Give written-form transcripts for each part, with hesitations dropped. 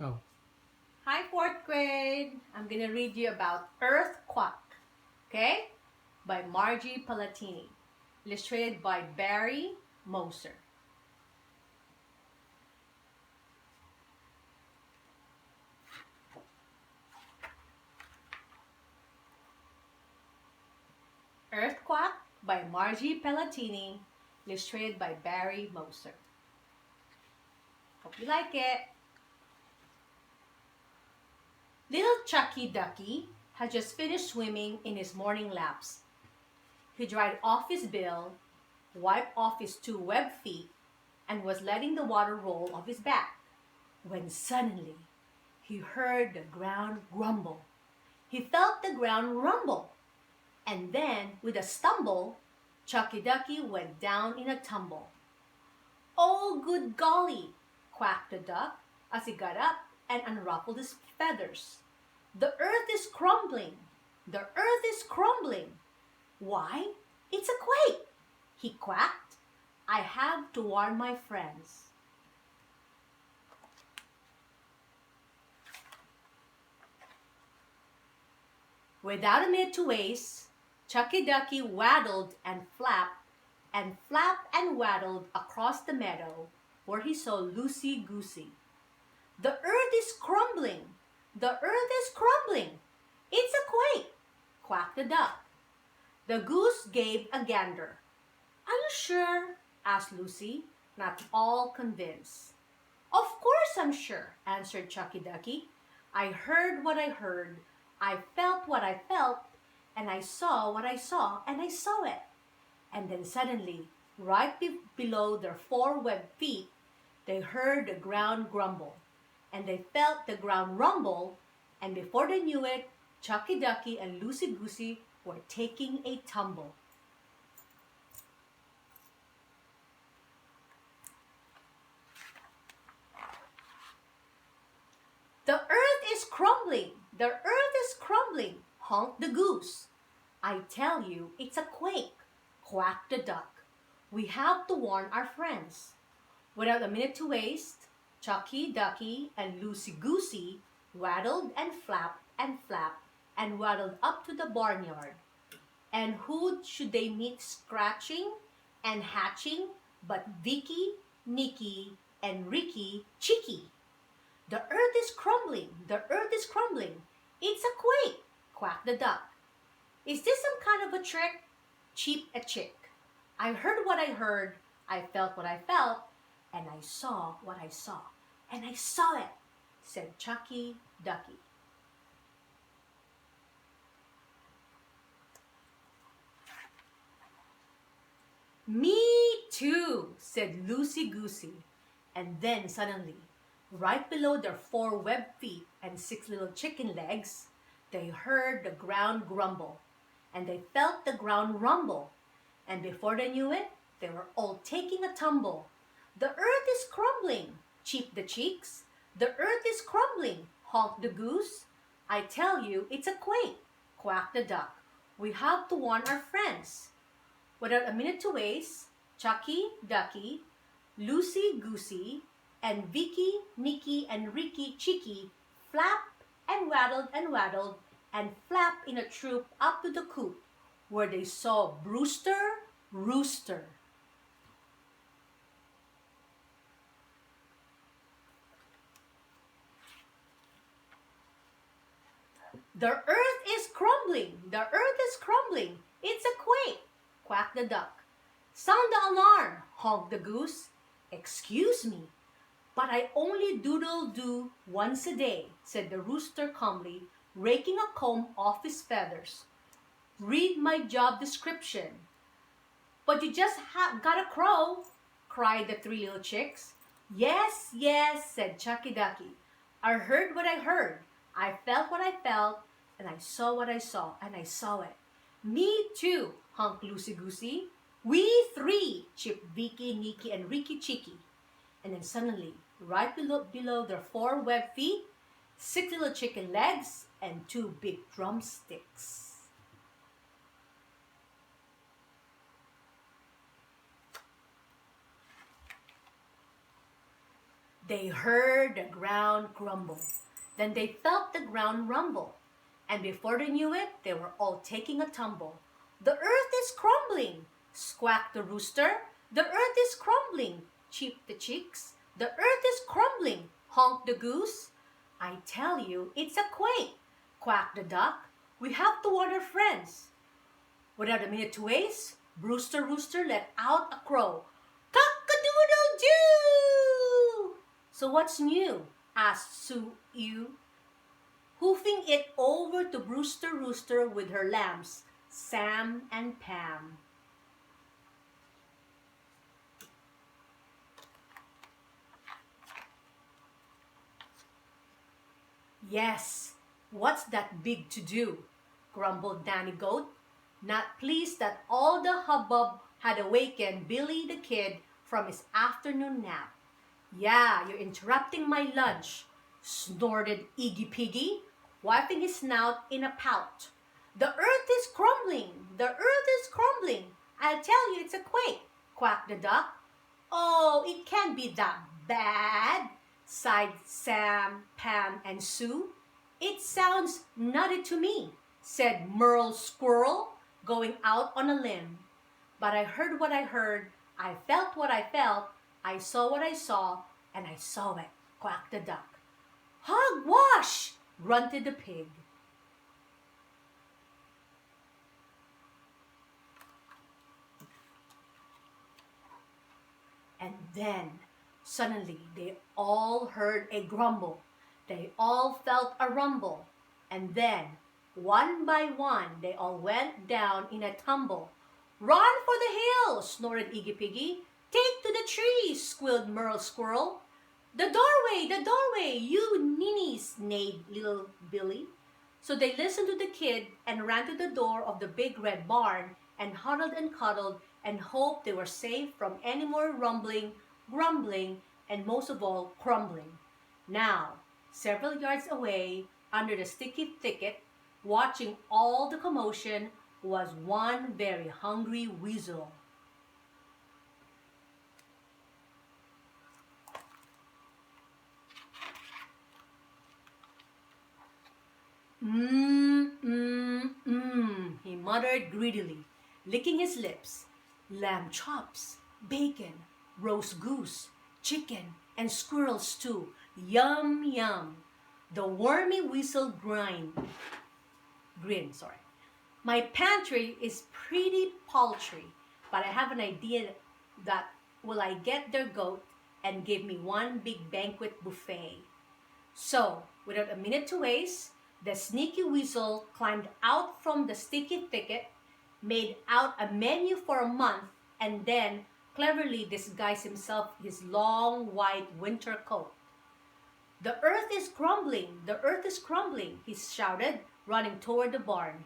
Oh, Hi, fourth grade. I'm gonna read you about Earthquack, okay? By Margie Palatini, illustrated by Barry Moser. Earthquack by Margie Palatini, illustrated by Barry Moser. Hope you like it. Little Chucky Ducky had just finished swimming in his morning laps. He dried off his bill, wiped off his two web feet, and was letting the water roll off his back, when suddenly he heard the ground grumble. He felt the ground rumble, and then, with a stumble, Chucky Ducky went down in a tumble. Oh, good golly, quacked the duck as he got up and unruffled his feathers. The earth is crumbling! The earth is crumbling! Why, it's a quake! He quacked. I have to warn my friends. Without a minute to waste, Chucky Ducky waddled and flapped and waddled across the meadow where he saw Lucy Goosey. The earth is crumbling! The earth is crumbling! It's a quake! Quacked the duck. The goose gave a gander. Are you sure? Asked Lucy, not at all convinced. Of course I'm sure, answered Chucky Ducky. I heard what I heard, I felt what I felt, and I saw what I saw, and I saw it. And then suddenly, right below their four webbed feet, they heard the ground grumble, and they felt the ground rumble, and before they knew it, Chucky Ducky and Lucy Goosey were taking a tumble. The earth is crumbling! The earth is crumbling! Honked the goose. I tell you, it's a quake! Quacked the duck. We have to warn our friends. Without a minute to waste, Chucky Ducky and Lucy Goosey waddled and waddled up to the barnyard. And who should they meet scratching and hatching but Vicky, Nicky, and Ricky Chicky? The earth is crumbling! The earth is crumbling! It's a quake! Quacked the duck. Is this some kind of a trick? Cheep a chick. I heard what I heard, I felt what I felt, and I saw what I saw. And I saw it, said Chucky Ducky. Me too, said Lucy Goosey. And then suddenly, right below their four webbed feet and six little chicken legs, they heard the ground grumble, and they felt the ground rumble, and before they knew it, they were all taking a tumble. The earth is crumbling, cheeped the cheeks. The earth is crumbling, honked the goose. I tell you, it's a quake, quacked the duck. We have to warn our friends. Without a minute to waste, Chucky Ducky, Lucy Goosey, and Vicky, Nicky, and Ricky Chicky flapped and waddled and flapped in a troop up to the coop, where they saw Brewster Rooster. The earth is crumbling! The earth is crumbling! It's a quake! Quacked the duck. Sound the alarm! Honked the goose. Excuse me, but I only doodle-do once a day, said the rooster calmly, raking a comb off his feathers. Read my job description. But you just got a crow, cried the three little chicks. Yes, yes, said Chucky Ducky. I heard what I heard. I felt what I felt, and I saw what I saw, and I saw it. Me too, honked Lucy Goosey. We three, chipped Vicky, Nicky, and Ricky Chicky. And then suddenly, right below their four webbed feet, six little chicken legs and two big drumsticks. They heard the ground grumble. Then they felt the ground rumble. And before they knew it, they were all taking a tumble. The earth is crumbling, squawked the rooster. The earth is crumbling, cheeped the chicks. The earth is crumbling, honked the goose. I tell you, it's a quake, quacked the duck. We have to warn our friends. Without a minute to waste, Brewster Rooster let out a crow. Cock-a-doodle-doo! So what's new? Asked Sue Ewe, hoofing it over to Brewster Rooster with her lambs, Sam and Pam. Yes, what's that big to do? Grumbled Danny Goat, not pleased that all the hubbub had awakened Billy the Kid from his afternoon nap. Yeah, you're interrupting my lunch, snorted Iggy Piggy, wiping his snout in a pout. The earth is crumbling, the earth is crumbling. I'll tell you it's a quake, quacked the duck. Oh, it can't be that bad, sighed Sam, Pam, and Sue. It sounds nutty to me, said Merle Squirrel, going out on a limb. But I heard what I heard, I felt what I felt, I saw what I saw, and I saw it, quacked the duck. Hogwash, grunted the pig. And then, suddenly, they all heard a grumble. They all felt a rumble. And then, one by one, they all went down in a tumble. Run for the hills, snorted Iggy Piggy. Take to the trees, squealed Merle Squirrel. The doorway, you ninnies, neighed little Billy. So they listened to the kid and ran to the door of the big red barn and huddled and cuddled and hoped they were safe from any more rumbling, grumbling, and most of all, crumbling. Now, several yards away, under the sticky thicket, watching all the commotion, was one very hungry weasel. He muttered greedily, licking his lips. Lamb chops, bacon, roast goose, chicken, and squirrel stew. Yum, yum. The wormy weasel grinned. My pantry is pretty paltry, but I have an idea that will I get their goat and give me one big banquet buffet. So, without a minute to waste, the sneaky weasel climbed out from the sticky thicket, made out a menu for a month, and then cleverly disguised himself his long white winter coat. The earth is crumbling, the earth is crumbling, he shouted, running toward the barn.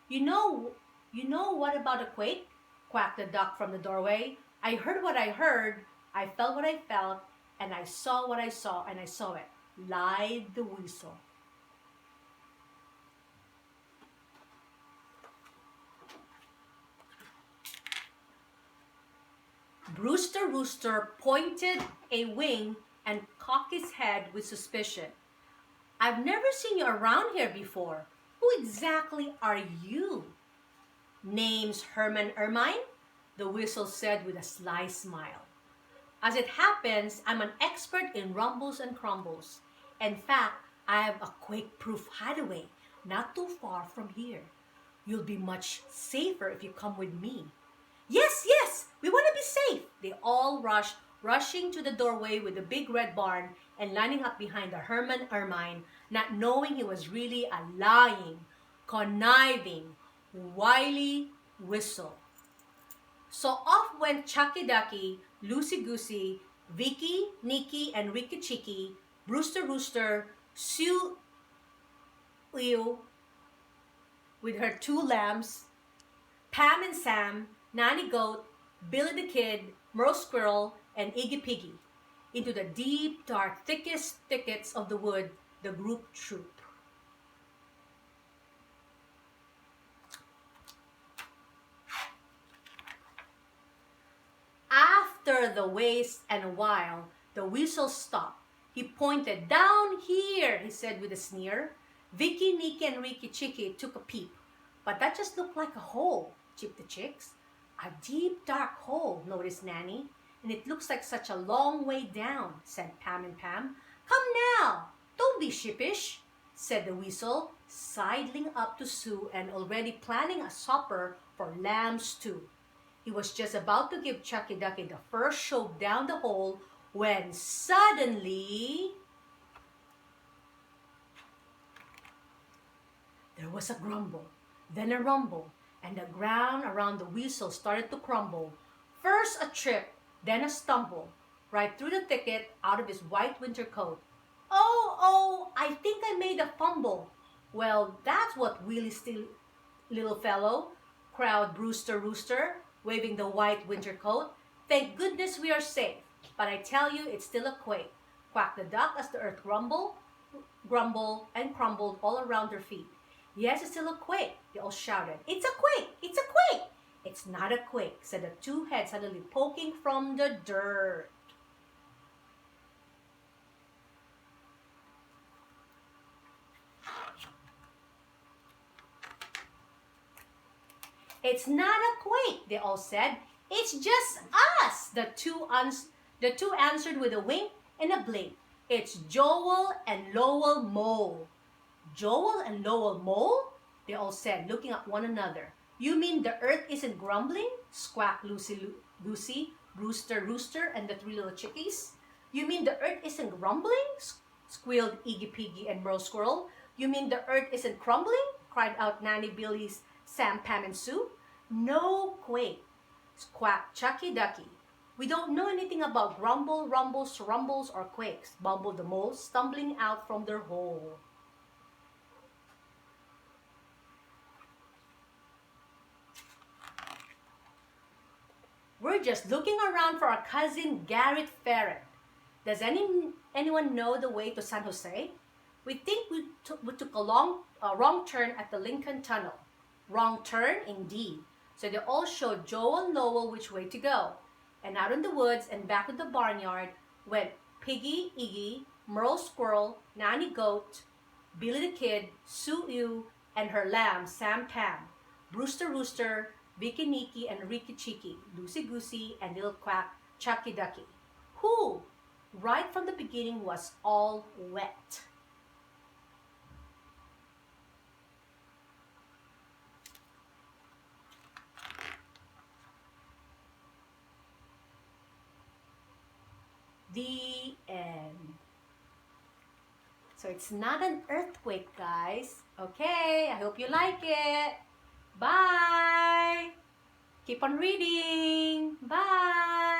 You know what about a quake? Quacked the duck from the doorway. I heard what I heard, I felt what I felt, and I saw what I saw, and I saw it, lied the weasel. Brewster Rooster pointed a wing and cocked his head with suspicion. I've never seen you around here before. Who exactly are you? Name's Herman Ermine, the weasel said with a sly smile. As it happens, I'm an expert in rumbles and crumbles. In fact, I have a quake-proof hideaway not too far from here. You'll be much safer if you come with me. Yes, we want to be safe. They all rushing to the doorway with the big red barn and lining up behind the Herman Ermine, not knowing he was really a lying, conniving, wily whistle. So off went Chucky Ducky, Loosey Goosey, Vicky, Nicky, and Ricky Chicky, Brewster Rooster, Sue Ewe with her two lambs, Pam and Sam, Nanny Goat, Billy the Kid, Merle Squirrel, and Iggy Piggy, into the deep, dark, thickest thickets of the wood, the group troop. After the waste and a while, the weasel stopped, He pointed. "Down here," he said with a sneer. Vicky, Nikki, and Ricky Chicky took a peep. "But that just looked like a hole," chipped the chicks. "A deep, dark hole," noticed Nanny. "And it looks like such a long way down," said Pam and Pam. "Come now, don't be sheepish," said the weasel, sidling up to Sue and already planning a supper for lamb stew. He was just about to give Chucky Ducky the first shove down the hole when suddenly there was a grumble, then a rumble, and the ground around the weasel started to crumble. First a trip, then a stumble, right through the thicket out of his white winter coat. Oh, I think I made a fumble." "Well, that's what Willie still, little fellow," crowed Brewster Rooster, waving the white winter coat. "Thank goodness we are safe. But I tell you, it's still a quake," quacked the duck as the earth grumbled, and crumbled all around their feet. "Yes, it's still a quake," they all shouted. "It's a quake! It's a quake!" "It's not a quake," said the two heads suddenly poking from the dirt. "It's not a quake," they all said. "It's just us," the two answered with a wink and a blink. "It's Joel and Lowell Mole." "Joel and Lowell Mole?" they all said, looking at one another. "You mean the earth isn't grumbling?" squawked Lucy, Brewster Rooster, and the three little chickies. "You mean the earth isn't grumbling?" squealed Iggy Piggy and Merle Squirrel. "You mean the earth isn't crumbling?" cried out Nanny, Billy, Sam, Pam, and Sue. "No quake," quacked Chucky Ducky. "We don't know anything about grumble, rumbles, rumbles, or quakes," bumbled the moles, stumbling out from their hole. "We're just looking around for our cousin Garrett Ferret. Does anyone know the way to San Jose? We think we took a wrong turn at the Lincoln Tunnel." Wrong turn, indeed. So they all showed Joel and Lowell which way to go. And out in the woods and back to the barnyard went Piggy, Iggy, Merle Squirrel, Nanny Goat, Billy the Kid, Sue Ewe, and her lamb, Sam Pam, Brewster Rooster, Vicky Nikki, and Ricky Chicky, Lucy Goosey, and Little Quack, Chucky Ducky, who, right from the beginning, was all wet. The end. So it's not an earthquake, guys. Okay, I hope you like it. Bye. Keep on reading. Bye.